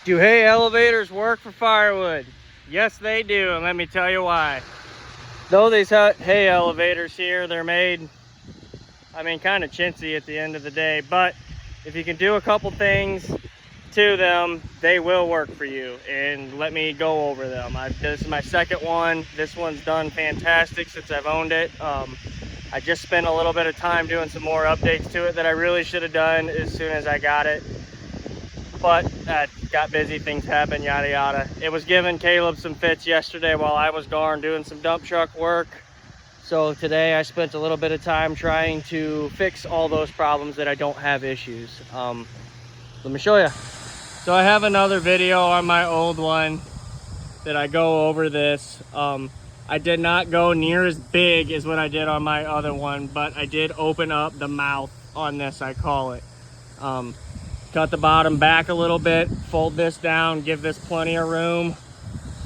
Do hay elevators work for firewood? Yes, they do, and let me tell you why. Though these hay elevators here, they're made, I mean, kind of chintzy at the end of the day, but if you can do a couple things to them, they will work for you. And let me go over them. This is my second one. This one's done fantastic since I've owned it. I just spent a little bit of time doing some more updates to it that I really should have done as soon as I got it. But got busy, things happen, yada yada. It was giving Caleb some fits yesterday while I was gone doing some dump truck work. So today I spent a little bit of time trying to fix all those problems that I don't have issues. Let me show you. So I have another video on my old one that I go over this. I did not go near as big as what I did on my other one, but I did open up the mouth on this, I call it. Cut the bottom back a little bit, fold this down, give this plenty of room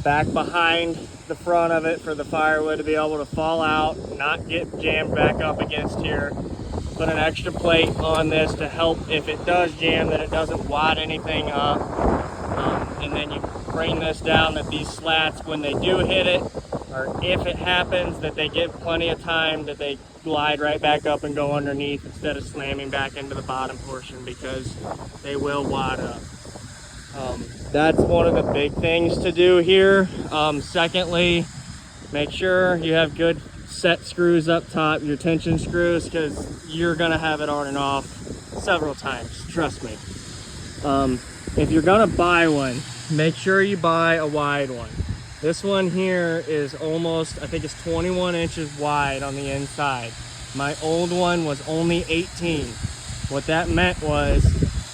back behind the front of it for the firewood to be able to fall out, not get jammed back up against here. Put an extra plate on this to help if it does jam that it doesn't wad anything up. And then you bring this down that these slats, when they do hit it, or if it happens, that they give plenty of time that they glide right back up and go underneath instead of slamming back into the bottom portion, because they will wad up. That's one of the big things to do here. Secondly, make sure you have good set screws up top, your tension screws, because you're gonna have it on and off several times, trust me. If you're gonna buy one, make sure you buy a wide one. This one here is almost, I think it's 21 inches wide on the inside. My old one was only 18. What that meant was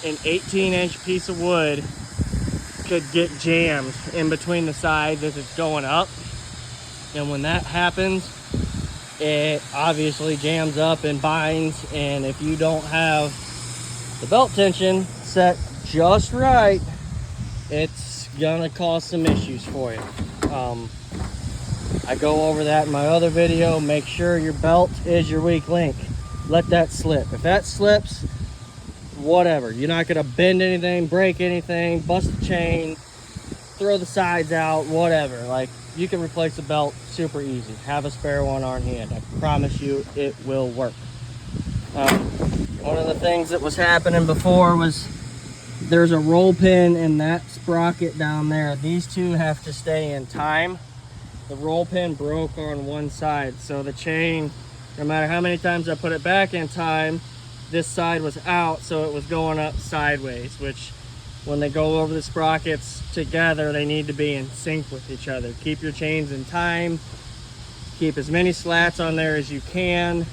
an 18-inch piece of wood could get jammed in between the sides as it's going up. And when that happens, it obviously jams up and binds. And if you don't have the belt tension set just right, it's gonna cause some issues for you. I go over that in my other video. Make sure your belt is your weak link. Let that slip. If that slips, whatever. You're not gonna bend anything, break anything, bust the chain, throw the sides out, whatever. Like, you can replace the belt super easy. Have a spare one on hand. I promise you it will work. One of the things that was happening before was there's a roll pin in that sprocket down there. These two have to stay in time. The roll pin broke on one side, so the chain, no matter how many times I put it back in time, this side was out, so it was going up sideways, which when they go over the sprockets together, they need to be in sync with each other. Keep your chains in time. Keep as many slats on there as you can.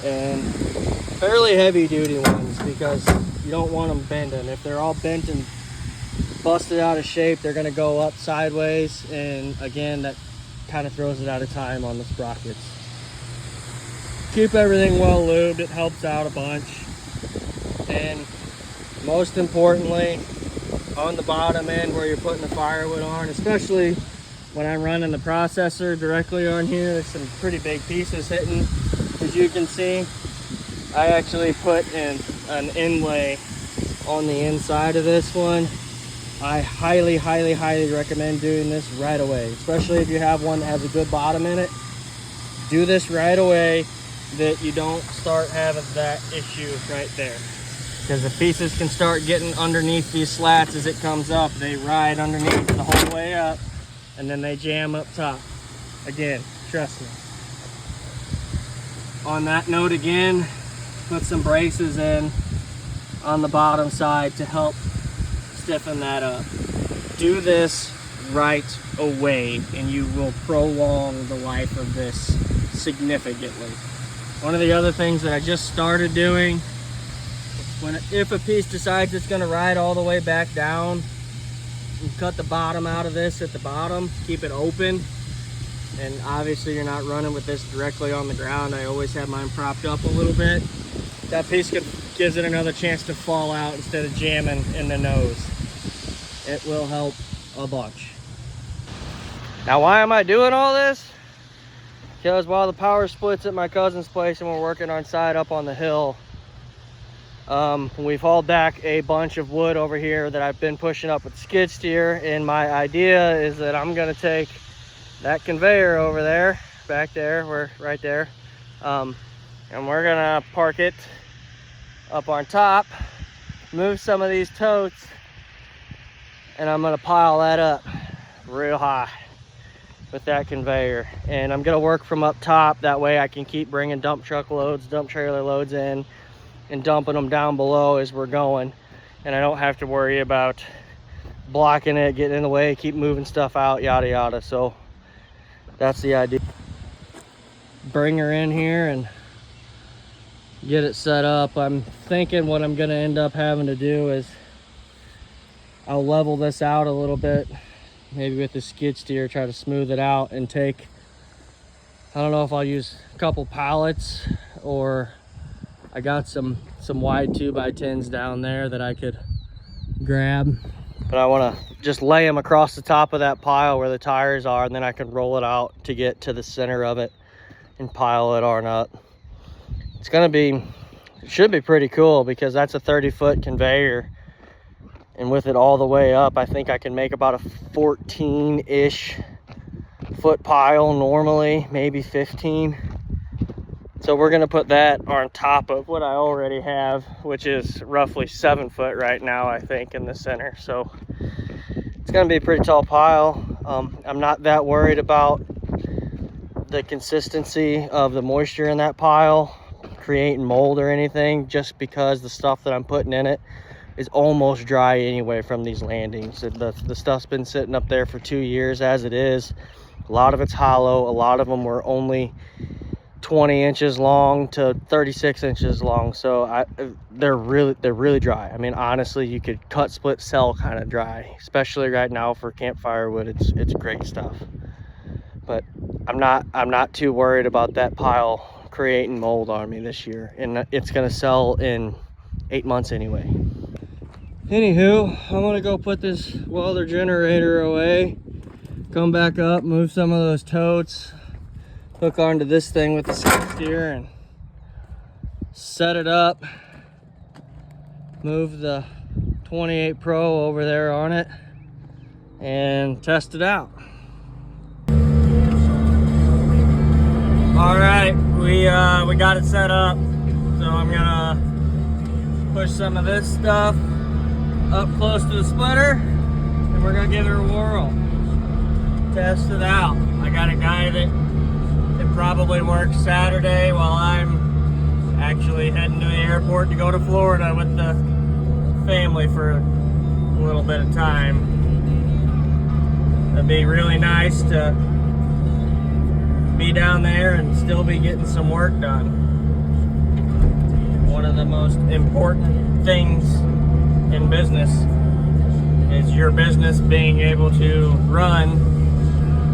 And fairly heavy duty ones, because you don't want them bending. If they're all bent and busted out of shape, they're gonna go up sideways, and again, that kind of throws it out of time on the sprockets. Keep everything well lubed, it helps out a bunch. And most importantly, on the bottom end where you're putting the firewood on, especially when I'm running the processor directly on here, there's some pretty big pieces hitting. As you can see, I actually put in an inlay on the inside of this one. I highly recommend doing this right away, especially if you have one that has a good bottom in it. Do this right away, that you don't start having that issue right there, because the pieces can start getting underneath these slats as it comes up. They ride underneath the whole way up, and then they jam up top. Again, trust me. On that note, again, put some braces in on the bottom side to help stiffen that up. Do this right away, and you will prolong the life of this significantly. One of the other things that I just started doing, if a piece decides it's going to ride all the way back down, you cut the bottom out of this at the bottom, keep it open. And obviously you're not running with this directly on the ground. I always have mine propped up a little bit. That piece gives it another chance to fall out instead of jamming in the nose. It will help a bunch. Now, why am I doing all this? Because while the power splits at my cousin's place and we're working on side up on the hill, We've hauled back a bunch of wood over here that I've been pushing up with the skid steer, and my idea is that I'm gonna take that conveyor over there, back there, we're right there, and we're gonna park it up on top, move some of these totes, and I'm gonna pile that up real high with that conveyor. And I'm gonna work from up top, that way I can keep bringing dump truck loads, dump trailer loads in and dumping them down below as we're going, and I don't have to worry about blocking it, getting in the way, keep moving stuff out, yada yada. So that's the idea. Bring her in here and get it set up. I'm thinking what I'm gonna end up having to do is I'll level this out a little bit, maybe with the skid steer, try to smooth it out and take, I don't know if I'll use a couple pallets, or I got some wide 2x10s down there that I could grab, but I want to just lay them across the top of that pile where the tires are, and then I can roll it out to get to the center of it and pile it on up. It's gonna be, it should be pretty cool, because that's a 30-foot conveyor, and with it all the way up, I think I can make about a 14-ish foot pile normally, maybe 15. So we're gonna put that on top of what I already have, which is roughly 7 foot right now, I think, in the center. So it's gonna be a pretty tall pile. I'm not that worried about the consistency of the moisture in that pile creating mold or anything, just because the stuff that I'm putting in it is almost dry anyway from these landings. The stuff's been sitting up there for 2 years as it is. A lot of it's hollow. A lot of them were only 20 inches long to 36 inches long, so they're really dry. I mean, honestly, you could cut, split, sell kind of dry, especially right now for camp firewood. It's great stuff. But I'm not too worried about that pile creating mold on me this year, and it's gonna sell in 8 months anyway. Anywho, I'm gonna go put this welder generator away, come back up, move some of those totes, hook onto this thing with the skid steer and set it up, move the 28 Pro over there on it, and test it out. All right, we got it set up, so I'm gonna push some of this stuff up close to the splitter, and we're gonna give it a whirl, test it out. I got a guy that probably works Saturday while I'm actually heading to the airport to go to Florida with the family for a little bit of time. It'd be really nice to be down there and still be getting some work done. One of the most important things in business is your business being able to run,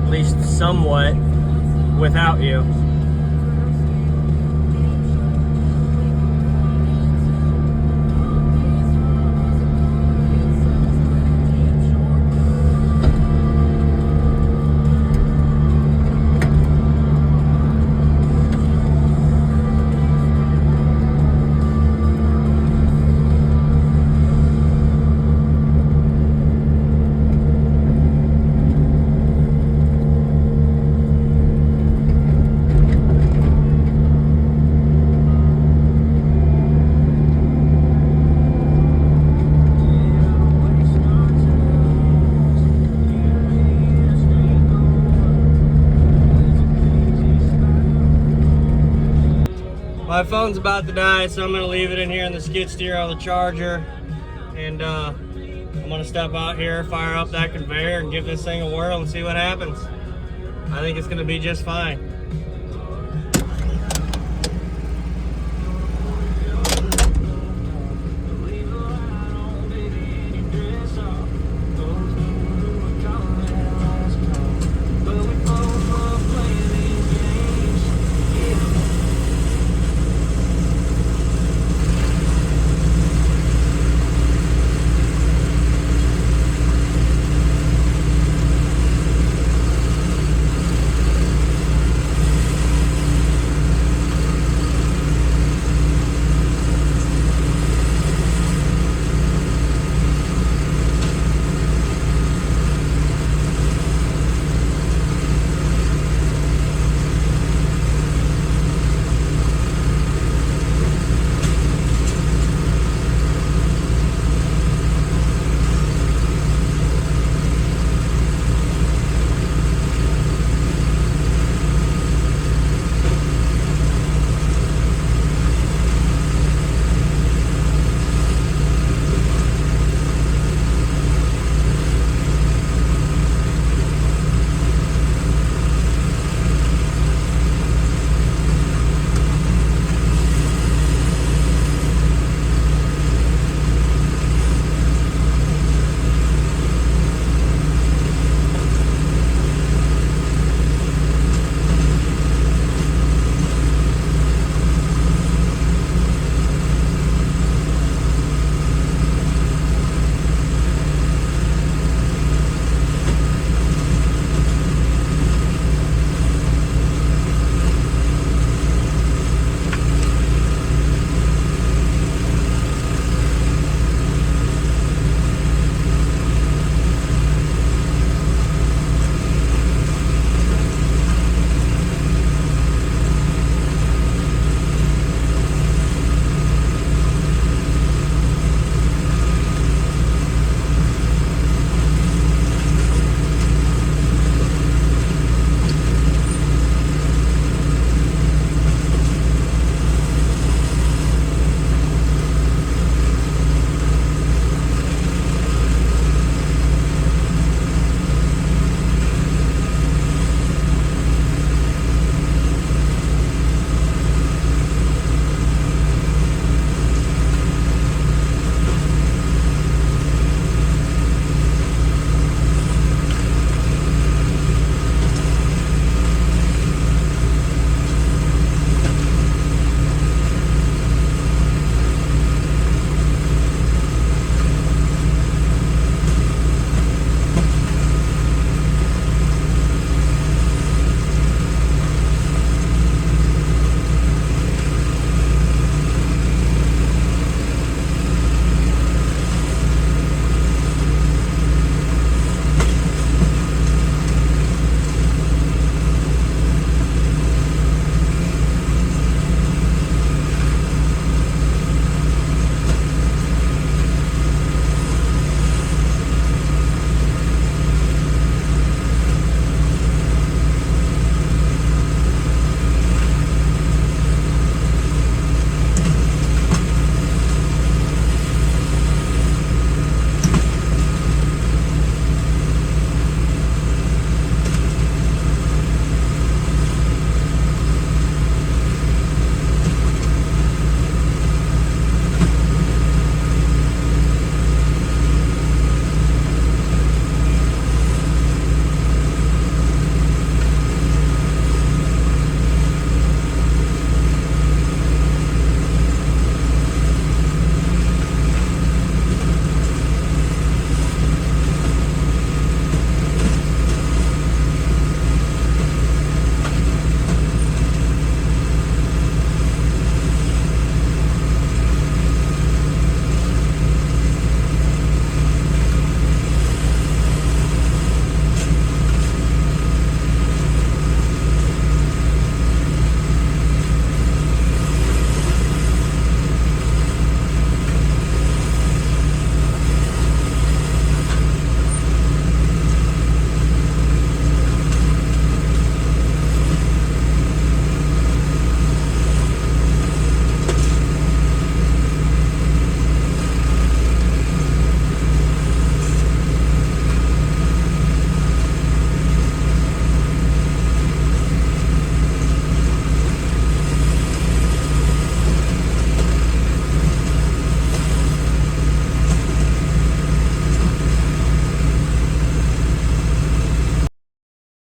at least somewhat, without you. My phone's about to die, so I'm gonna leave it in here in the skid steer on the charger, and I'm gonna step out here, fire up that conveyor, and give this thing a whirl and see what happens. I think it's gonna be just fine.